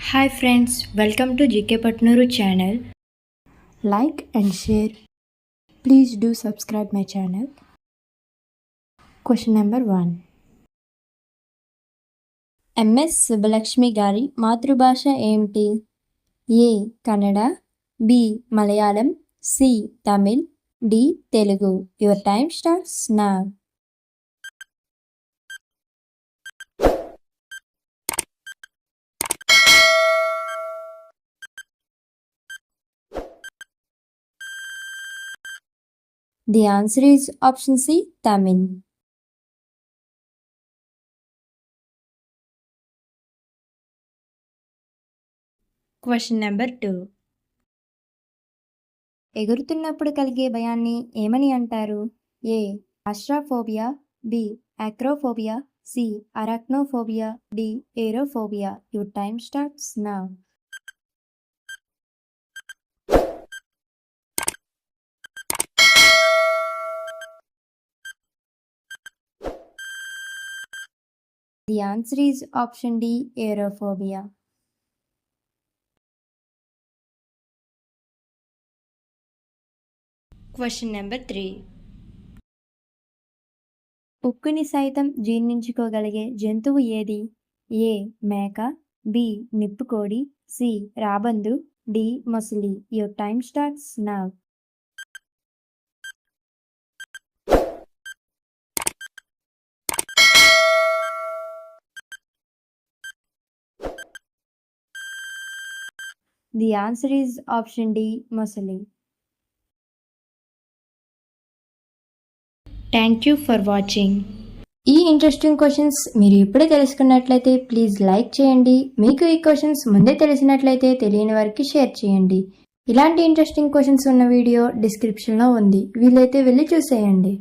Hi friends, welcome to GK Patnuru channel. Like and share. Please do subscribe my channel. Question number 1. MS Subbalakshmi గారి మాతృభాష ఏమిటి? A Kannada, B Malayalam, C Tamil, D Telugu. Your time starts now. The answer is option C, Tamil. Question number 2. ఎగురుతున్నప్పుడు కలిగే భయాన్ని ఏమని అంటారు? A astrophobia, B acrophobia, C arachnophobia, D aerophobia. Your time starts now. The answer is option D, aerophobia. Question number 3. ఉక్కుని సైతం జీర్ణించుకోగలిగే జంతువు ఏది? ఏ మేక, బి నిప్పుకోడి, సి రాబందు, డి మొసలి. Your time starts now. The answer is option D, మొసలి. Thank you for watching. ఈ ఇంట్రెస్టింగ్ క్వశ్చన్స్ మీరు ఇప్పుడే తెలుసుకున్నట్లయితే ప్లీజ్ లైక్ చేయండి. మీకు ఈ క్వశ్చన్స్ ముందే తెలిసినట్లయితే తెలియని వారికి షేర్ చేయండి. ఇలాంటి ఇంట్రెస్టింగ్ క్వశ్చన్స్ ఉన్న వీడియో డిస్క్రిప్షన్లో ఉంది, వీలైతే వెళ్ళి చూసేయండి.